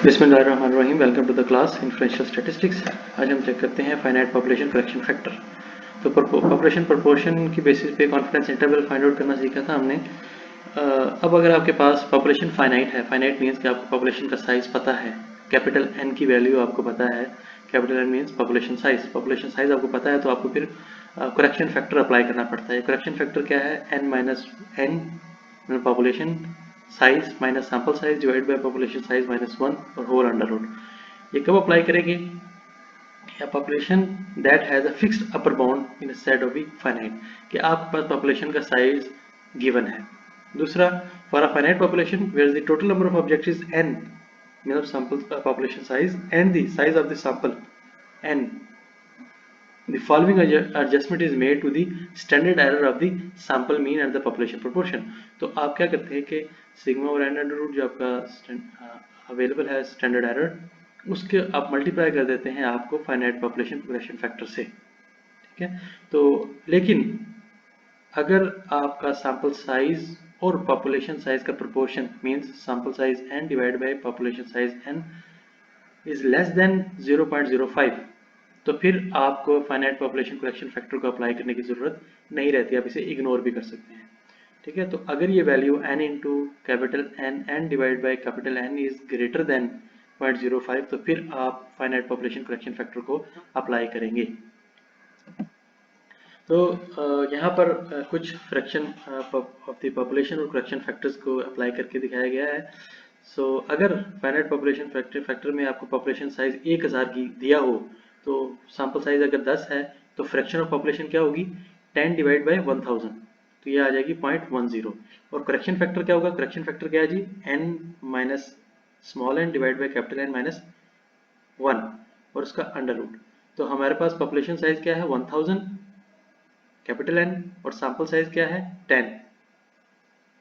बिस्मिल्लाहिर्रहमानिर्रहीम। Welcome to the class influential statistics. आज हम चेक करते हैं फाइनाइट पॉपुलेशन करेक्शन फैक्टर। तो पॉपुलेशन प्रोपोर्शन की बेसिस पे कॉन्फिडेंस इंटरवल फाइंड आउट करना सीखा था हमने। अब अगर आपके पास पॉपुलेशन फाइनाइट है, फाइनाइट मीन्स कि आपको पॉपुलेशन का साइज पता है, कैपिटल एन की वैल्यू आपको पता है। Capital N means population size आपको पता है, तो आपको फिर करेक्शन फैक्टर अप्लाई करना पड़ता है। करेक्शन फैक्टर क्या है? N minus N population size minus sample size divide by population size minus 1 और होल अंडर रूट। ये कब अप्लाई करेंगे? या population that has a fixed upper bound in a set of be finite, कि आपके पास पॉपुलेशन का size given है। दूसरा, for a finite population where the total number of objects is n, मतलब sample population size and the size of the sample n, the following adjustment is made to the standard error of the sample mean and the population proportion। तो आप क्या करते हैं कि sigma और N under root जो आपका available है स्टैंडर्ड एरर, उसके आप मल्टीप्लाई कर देते हैं आपको फाइनाइट पॉपुलेशन करेक्शन फैक्टर से। ठीक है, तो लेकिन अगर आपका सैंपल साइज और पॉपुलेशन साइज का proportion means sample size n divide by population size n is less than 0.05, तो फिर आपको फाइनाइट पॉपुलेशन करेक्शन फैक्टर को अप्लाई करने की जरूरत नहीं रहती, आप इसे इग्नोर भी कर सकते हैं। ठीक है, तो अगर ये value n into capital n divide by capital N is greater than 0.05, तो फिर आप फाइनाइट पॉपुलेशन करेक्शन फैक्टर को अप्लाई करेंगे। तो यहाँ पर कुछ फ्रैक्शन ऑफ द पॉपुलेशन और करेक्शन फैक्टर्स को अप्लाई करके दिखाया गया है। सो अगर फाइनाइट पॉपुलेशन फैक्टर में आपको पॉपुलेशन साइज 1000 की दिया हो, तो सैंपल साइज अगर 10 है, तो फ्रैक्शन ऑफ पॉपुलेशन क्या होगी? 10 डिवाइड बाय 1000, तो ये आ जाएगी 0.10। और करेक्शन फैक्टर क्या होगा? करेक्शन फैक्टर क्या है जी? n minus small n divide by capital N minus 1 और उसका अंडर रूट। तो हमारे पास पॉपुलेशन साइज क्या है? 1000 कैपिटल N, और सैंपल साइज क्या है? 10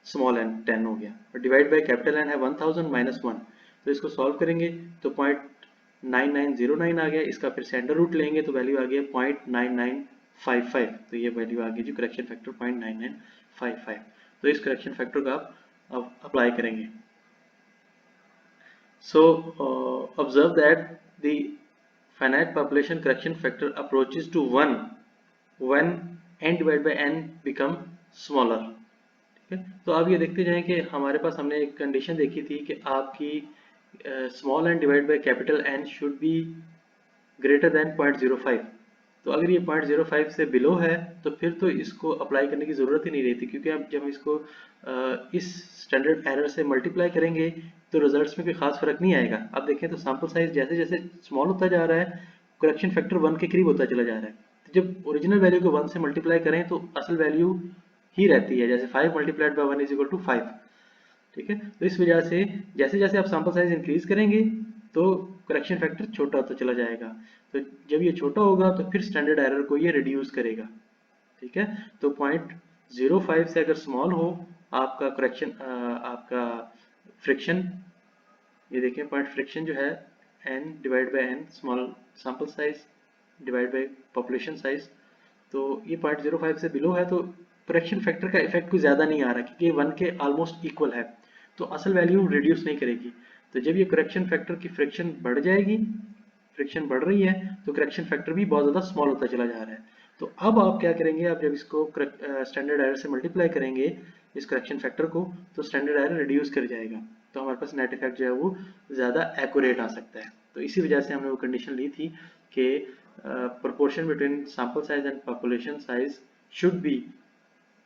स्मॉल n, 10 हो गया, और डिवाइड बाय कैपिटल N है 1000 माइनस 1। तो इसको सॉल्व करेंगे तो 0.9909 आ गया। इसका फिर से अंडर रूट लेंगे तो वैल्यू आ गया 0.9955, तो ये वैल्यू आ गई जी करेक्शन फैक्टर 0.9955। तो इस करेक्शन फैक्टर का आप अप्लाई करेंगे। So observe that the finite population correction factor approaches to 1 when n divided by n become smaller। ठीक है, तो अब ये देखते जाएं कि हमारे पास हमने एक कंडीशन देखी थी कि आपकी small n divide by capital N should be greater than 0.05। तो अगर ये 0.05 से बिलो है, तो फिर तो इसको अप्लाई करने की ज़रूरत ही नहीं रहती, क्योंकि अब जब इसको इस स्टैंडर्ड एरर से मल्टीप्लाई करेंगे तो रिजल्ट्स में कोई खास फर्क नहीं आएगा। अब देखें तो सैंपल साइज जैसे जैसे स्मॉल होता जा रहा है, करेक्शन फैक्टर 1 के करीब होता चला जा रहा है। तो जब ओरिजिनल वैल्यू को 1 से मल्टीप्लाई करें तो असल वैल्यू ही रहती है, जैसे 5 multiplied by 1 is equal to 5। ठीक है, तो इस वजह से जैसे जैसे आप सैंपल साइज इंक्रीज करेंगे तो करेक्शन फैक्टर छोटा होता चला जाएगा। तो जब ये छोटा होगा तो फिर स्टैंडर्ड एरर को ये रिड्यूस करेगा। ठीक है, तो 0.05 से अगर स्मॉल हो आपका करेक्शन, आपका फ्रिक्शन, ये देखें पॉइंट फ्रिक्शन जो है n divide by n small sample size divide by population size, तो ये 0.05 से बिलो है, तो करेक्शन फैक्टर का इफेक्ट कुछ ज़्यादा नहीं आ रहा, क्योंकि 1 के ऑलमोस्ट इक्वल है, तो असल वैल्यू रिड्यूस नहीं करेगी। तो जब ये करेक्शन फैक्टर की फ्रिक्शन बढ़ जाएगी, फ्रिक्शन बढ़ रही है, तो करेक्शन फैक्टर भी बहुत ज़्यादा स्मॉल होता चला जा रहा है। तो अब आप क्या करेंगे? आप जब इसको स्टैंडर्ड एरर से मल्टीप्लाई करेंगे इस करेक्शन फैक्टर को, तो स्टैंडर्ड एरर रिड्यूस कर जाएगा, तो हमारे पास नेट इफेक्ट जो है वो ज़्यादा एक्यूरेट आ सकता है। तो इसी वजह से हमने वो कंडीशन ली थी कि proportion between sample size and population size should be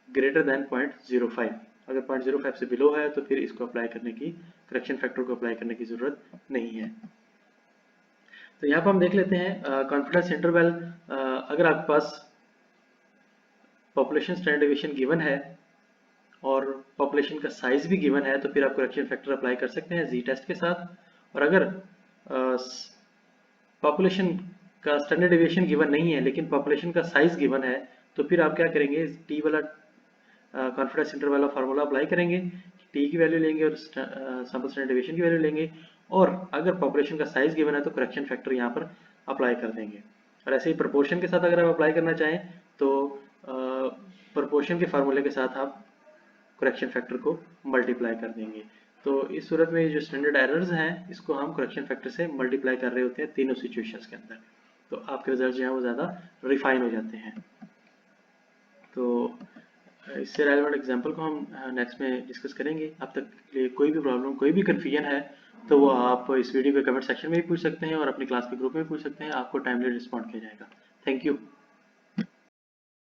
greater than 0.05। अगर 0.05 से बिलो है तो फिर इसको अप्लाई करने की, करेक्शन फैक्टर को अप्लाई करने की जरूरत नहीं है। तो यहाँ पर हम देख लेते हैं कॉन्फिडेंस इंटरवल। अगर आपके पास पॉपुलेशन स्टैंडर्ड डेविएशन गिवन है और पॉपुलेशन का साइज भी गिवन है, तो फिर आप करेक्शन फैक्टर अप्लाई कर सकते हैं जी टेस्ट के साथ। और अगर पॉपुलेशन का स्टैंडर्ड डेविएशन गिवन नहीं है लेकिन पॉपुलेशन का साइज गिवन है, तो फिर आप क्या करेंगे? टी वाला कॉन्फिडेंस इंटरवल वाला फार्मूला अप्लाई करेंगे, टी की वैल्यू लेंगे और सैंपल स्टैंडर्ड डेविएशन की वैल्यू लेंगे, और अगर पॉपुलेशन का साइज गिवन है तो करेक्शन फैक्टर यहाँ पर अप्लाई कर देंगे। और ऐसे ही प्रोपोर्शन के साथ अगर आप अप्लाई करना चाहें तो प्रोपोर्शन के फार्मूले के साथ आप करेक्शन फैक्टर को मल्टीप्लाई कर देंगे। तो इस सूरत में जो स्टैंडर्ड एरर्स हैं इसको हम करेक्शन फैक्टर से मल्टीप्लाई कर रहे होते हैं तीनों सिचुएशंस के अंदर, तो आपके रिजल्ट जो है वो ज़्यादा रिफाइन हो जाते हैं। तो इससे रेलेवेंट एग्जांपल को हम नेक्स्ट में डिस्कस करेंगे। अब तक के लिए कोई भी प्रॉब्लम, कोई भी कन्फ्यूजन है तो वो आप इस वीडियो के कमेंट सेक्शन में भी पूछ सकते हैं और अपनी क्लास के ग्रुप में भी पूछ सकते हैं, आपको टाइमली रिस्पॉन्ड किया जाएगा। Thank you.